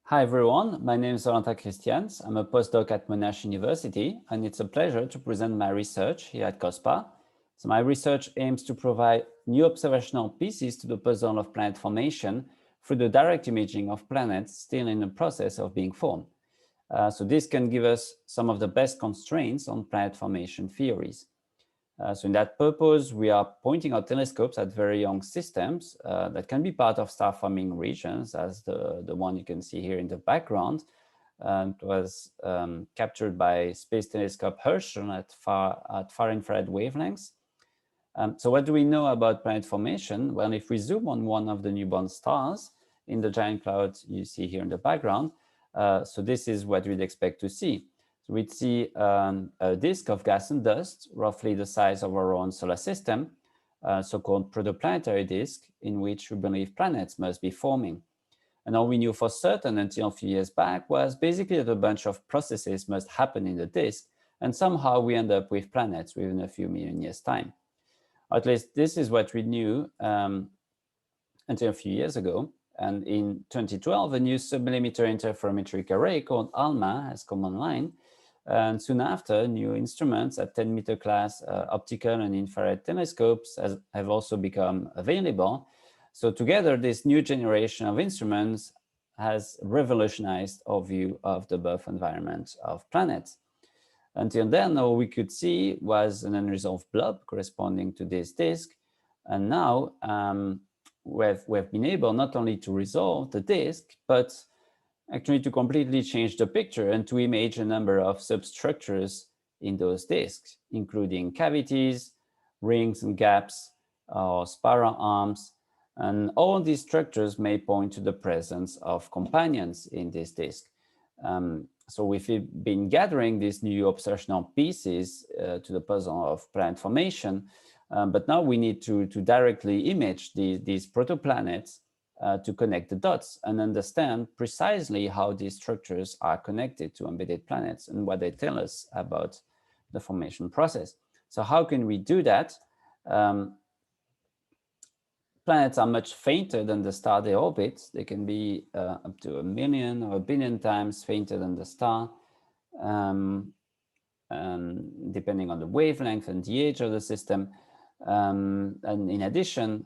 Hi everyone, my name is Christians. I'm a postdoc at Monash University, and it's a pleasure to present my research here at COSPA. So my research aims to provide new observational pieces to the puzzle of planet formation through the direct imaging of planets still in the process of being formed. So this can give us some of the best constraints on planet formation theories. So in that purpose, we are pointing our telescopes at very young systems that can be part of star-forming regions, as the one you can see here in the background. It was captured by Space Telescope Herschel at far infrared wavelengths. So what do we know about planet formation? Well, if we zoom on one of the newborn stars in the giant cloud you see here in the background, so this is what we'd expect to see. So we'd see a disk of gas and dust, roughly the size of our own solar system, so-called protoplanetary disk, in which we believe planets must be forming. And all we knew for certain until a few years back was basically that a bunch of processes must happen in the disk, and somehow we end up with planets within a few million years' time. At least this is what we knew until a few years ago. And in 2012, a new submillimeter interferometric array called ALMA has come online. And soon after, new instruments at 10-meter class optical and infrared telescopes have also become available. So together, this new generation of instruments has revolutionized our view of the birth environment of planets. Until then, all we could see was an unresolved blob corresponding to this disk. And now we've been able not only to resolve the disk, but actually to completely change the picture and to image a number of substructures in those disks, including cavities, rings and gaps, or spiral arms. And all these structures may point to the presence of companions in this disk. So we've been gathering these new observational pieces to the puzzle of planet formation, but now we need to directly image these protoplanets to connect the dots and understand precisely how these structures are connected to embedded planets and what they tell us about the formation process. So how can we do that? Planets are much fainter than the star they orbit. They can be up to 1 million or 1 billion times fainter than the star, depending on the wavelength and the age of the system. And in addition,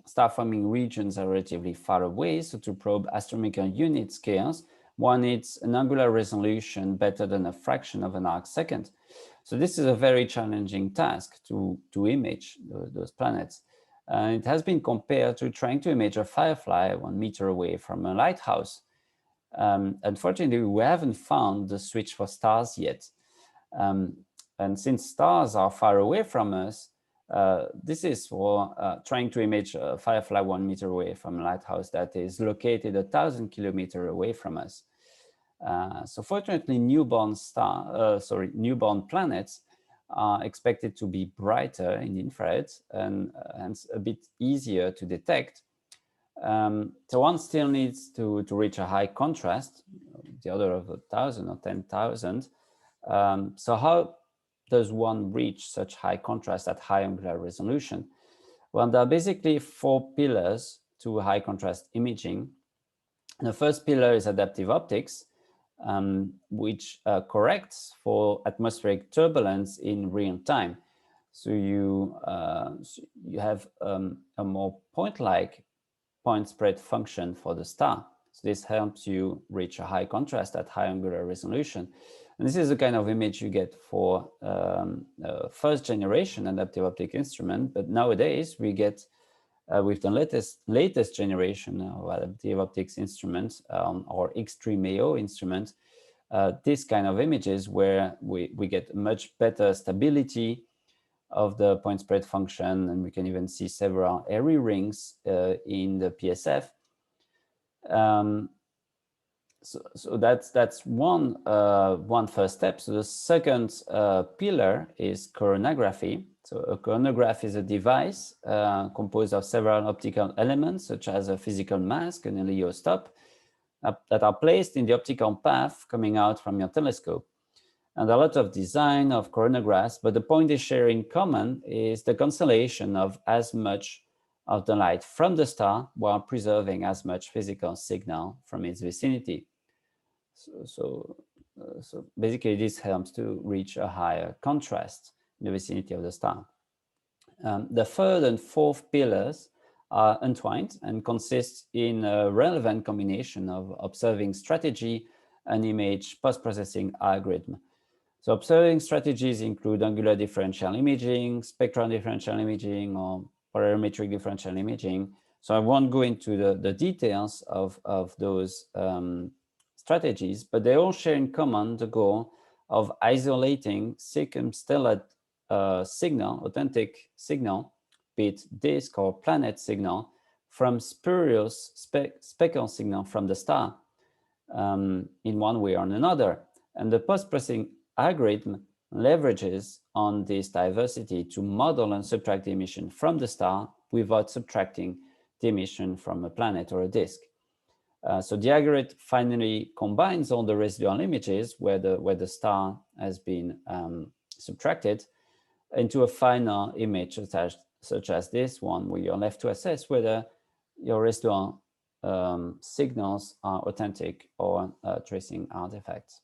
star-forming regions are relatively far away, so to probe astronomical unit scales, one needs an angular resolution better than a fraction of an arc-second. So this is a very challenging task to image those planets. It has been compared to trying to image a firefly 1 meter away from a lighthouse. Unfortunately, we haven't found the switch for stars yet. And since stars are far away from us, this is for trying to image a firefly 1 meter away from a lighthouse that is located 1,000 kilometers away from us. So fortunately, newborn planets are expected to be brighter in infrared and hence a bit easier to detect. So one still needs to reach a high contrast, the order of 1,000 or 10,000. So how does one reach such high contrast at high angular resolution? Well, there are basically 4 pillars to high contrast imaging. The first pillar is adaptive optics, which corrects for atmospheric turbulence in real time. So you have a more point-like point spread function for the star. So this helps you reach a high contrast at high angular resolution. And this is the kind of image you get for first generation adaptive optic instrument. But nowadays we get with the latest generation of adaptive optics instruments or extreme AO instruments, this kind of images where we get much better stability of the point spread function, and we can even see several airy rings in the PSF. So that's one first step. So the second pillar is coronagraphy. So a coronagraph is a device composed of several optical elements, such as a physical mask and a heliostop, that are placed in the optical path coming out from your telescope. And a lot of design of coronagraphs, but the point they share in common is the cancellation of as much of the light from the star while preserving as much physical signal from its vicinity. So basically this helps to reach a higher contrast in the vicinity of the star. The third and fourth pillars are entwined and consist in a relevant combination of observing strategy and image post-processing algorithm. So observing strategies include angular differential imaging, spectral differential imaging, or polarimetric differential imaging. So I won't go into the details of those strategies, but they all share in common the goal of isolating circumstellar signal, authentic signal, be it disk or planet signal, from spurious speckle signal from the star in one way or another. And the post-processing algorithm leverages on this diversity to model and subtract the emission from the star without subtracting the emission from a planet or a disk. So the algorithm finally combines all the residual images where the star has been subtracted into a final image such as this one, where you're left to assess whether your residual signals are authentic or tracing artifacts.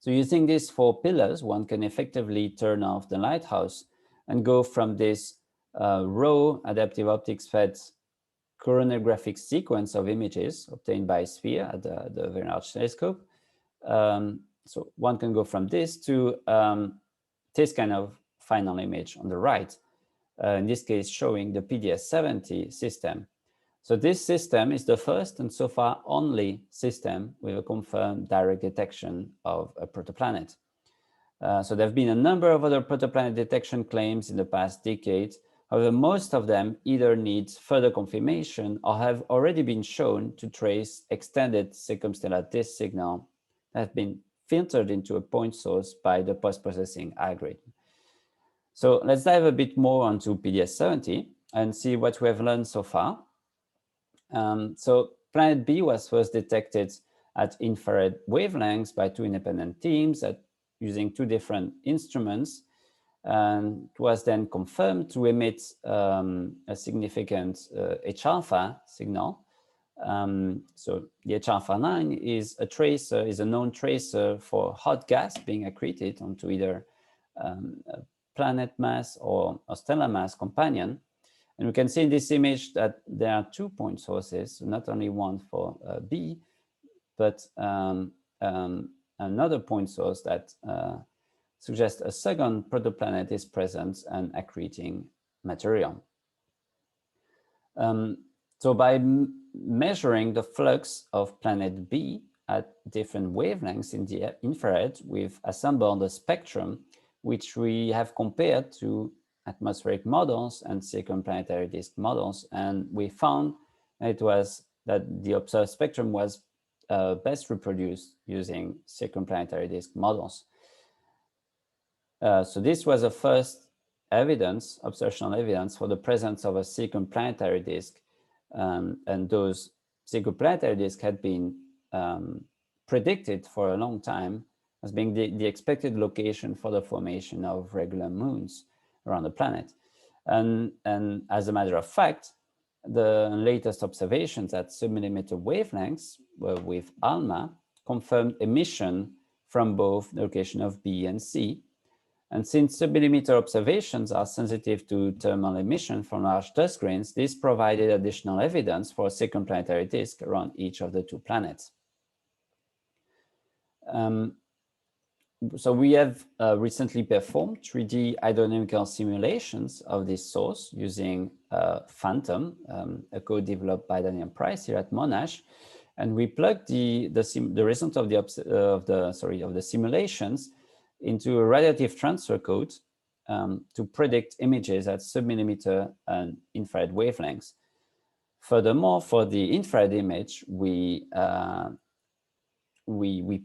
So using these four pillars, one can effectively turn off the lighthouse and go from this raw adaptive optics fed coronagraphic sequence of images obtained by SPHERE at the Very Large Telescope. So one can go from this to this kind of final image on the right, in this case showing the PDS-70 system. So this system is the first and so far only system with a confirmed direct detection of a protoplanet. So there have been a number of other protoplanet detection claims in the past decade. However, most of them either need further confirmation or have already been shown to trace extended circumstellar disk signal that have been filtered into a point source by the post-processing algorithm. So let's dive a bit more onto PDS-70 and see what we have learned so far. So planet B was first detected at infrared wavelengths by two independent teams using two different instruments, and it was then confirmed to emit a significant H-alpha signal. So the H-alpha 9 is a known tracer for hot gas being accreted onto either a planet mass or a stellar mass companion. And we can see in this image that there are 2 point sources, not only one for B, but another point source that suggests a second protoplanet is present and accreting material. So by measuring the flux of planet B at different wavelengths in the infrared, we've assembled a spectrum which we have compared to atmospheric models and circumplanetary disk models, and we found that the observed spectrum was best reproduced using circumplanetary disk models. So this was a first observational evidence for the presence of a circumplanetary disk, and those circumplanetary disks had been predicted for a long time as being the expected location for the formation of regular moons around the planet. And as a matter of fact, the latest observations at submillimeter wavelengths with ALMA confirmed emission from both the location of B and C. And since submillimeter observations are sensitive to thermal emission from large dust grains, this provided additional evidence for a circumplanetary disk around each of the two planets. So we have recently performed 3D hydrodynamical simulations of this source using Phantom, a code developed by Daniel Price here at Monash, and we plugged the result of the simulations into a radiative transfer code to predict images at submillimeter and infrared wavelengths. Furthermore, for the infrared image, we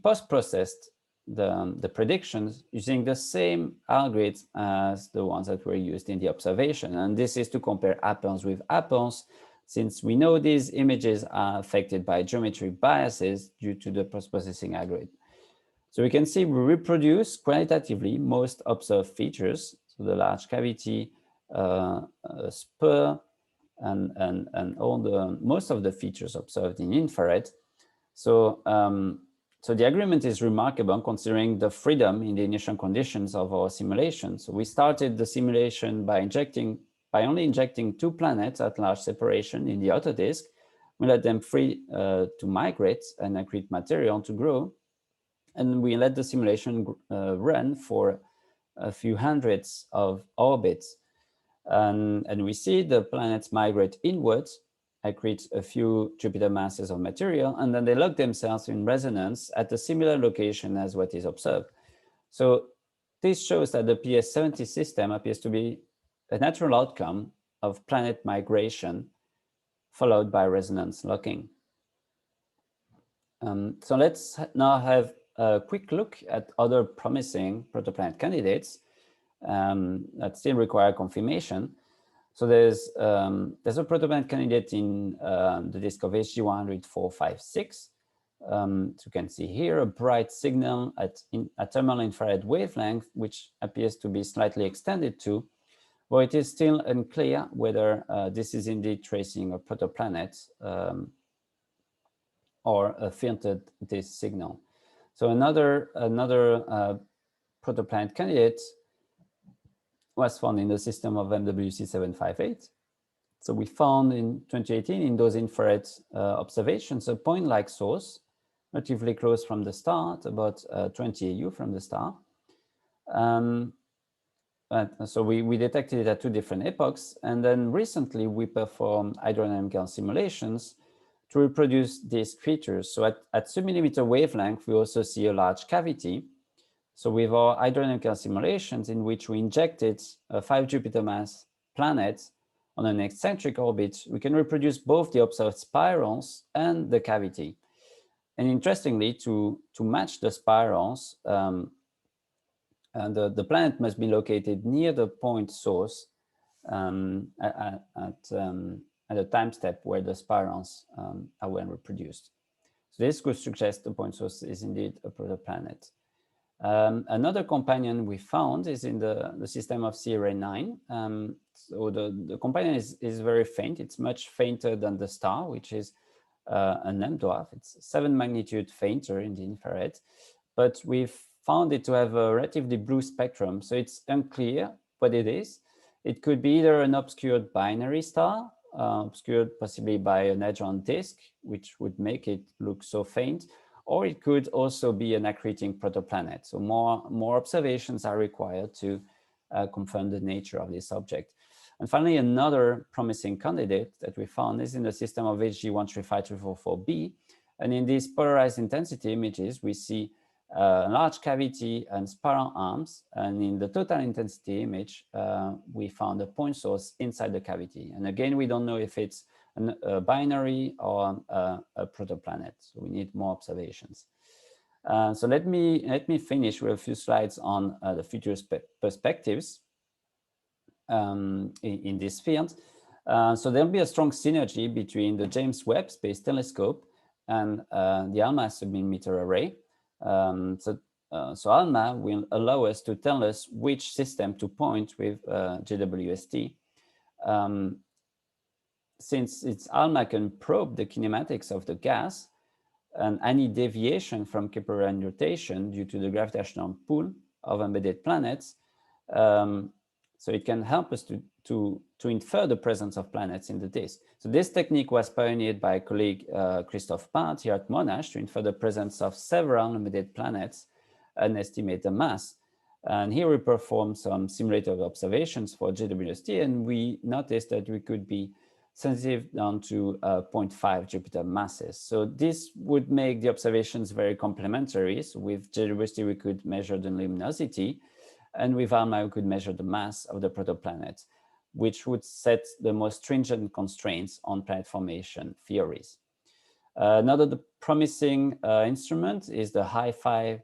post-processed the predictions using the same algorithm as the ones that were used in the observation. And this is to compare apples with apples, since we know these images are affected by geometric biases due to the post-processing algorithm. So we can see we reproduce qualitatively most observed features, so the large cavity, spur, and most of the features observed in infrared. So, so the agreement is remarkable considering the freedom in the initial conditions of our simulation. So we started the simulation by only injecting 2 planets at large separation in the outer disk. We let them free to migrate and accrete material to grow. And we let the simulation run for a few hundreds of orbits. And we see the planets migrate inwards, accrete a few Jupiter masses of material, and then they lock themselves in resonance at a similar location as what is observed. So this shows that the PS70 system appears to be a natural outcome of planet migration followed by resonance locking. So let's now have a quick look at other promising protoplanet candidates that still require confirmation. So there's a protoplanet candidate in the disk of HG 104456. So you can see here a bright signal at thermal infrared wavelength, which appears to be slightly extended to, but it is still unclear whether this is indeed tracing a protoplanet or a filtered disk signal. So another protoplanet candidate was found in the system of MWC 758. So we found in 2018 in those infrared observations a point-like source, relatively close from the star, about 20 AU from the star. So we detected it at 2 different epochs, and then recently we performed hydrodynamical simulations to reproduce these features. So at submillimeter wavelength, we also see a large cavity. So with our hydrodynamical simulations in which we injected a 5 Jupiter mass planet on an eccentric orbit, we can reproduce both the observed spirals and the cavity. And interestingly, to match the spirals, and the planet must be located near the point source at a time step where the spirals are well reproduced. So this could suggest the point source is indeed a protoplanet. Another companion we found is in the system of Sierra 9. So the companion is very faint. It's much fainter than the star, which is an M dwarf. It's 7 magnitude fainter in the infrared, but we've found it to have a relatively blue spectrum. So it's unclear what it is. It could be either an obscured binary star, obscured possibly by an edge on disk, which would make it look so faint, or it could also be an accreting protoplanet. So more observations are required to confirm the nature of this object. And finally, another promising candidate that we found is in the system of HG 135344b. And in these polarized intensity images, we see a large cavity and spiral arms. And in the total intensity image, we found a point source inside the cavity. And again, we don't know if it's a binary or a protoplanet. So we need more observations. So let me finish with a few slides on the future perspectives in this field. So there'll be a strong synergy between the James Webb Space Telescope and the ALMA submillimeter array. So ALMA will allow us to tell us which system to point with JWST. Since its ALMA can probe the kinematics of the gas and any deviation from Keplerian rotation due to the gravitational pull of embedded planets, so it can help us to infer the presence of planets in the disk. So this technique was pioneered by colleague Christophe Part here at Monash to infer the presence of several embedded planets and estimate the mass. And here we performed some simulated observations for JWST, and we noticed that we could be sensitive down to 0.5 Jupiter masses. So this would make the observations very complementary. So with JWST, we could measure the luminosity, and with ALMA, we could measure the mass of the protoplanet, which would set the most stringent constraints on planet formation theories. Another promising instrument is the Hi-Fi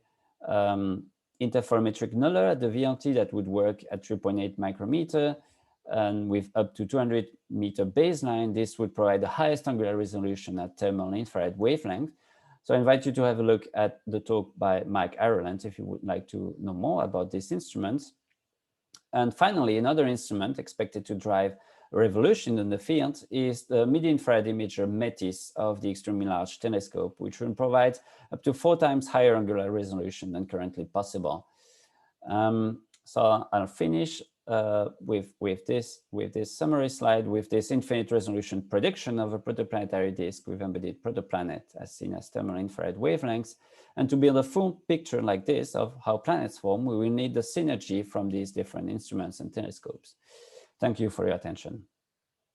interferometric nuller at the VLT that would work at 3.8 micrometer. And with up to 200 meter baseline, this would provide the highest angular resolution at thermal infrared wavelength. So I invite you to have a look at the talk by Mike Ireland if you would like to know more about this instrument. And finally, another instrument expected to drive revolution in the field is the mid-infrared imager METIS of the extremely large telescope, which will provide up to 4 times higher angular resolution than currently possible. So I'll finish with this summary slide with this infinite resolution prediction of a protoplanetary disk with embedded protoplanet as seen as thermal infrared wavelengths. And to build a full picture like this of how planets form, we will need the synergy from these different instruments and telescopes. Thank you for your attention.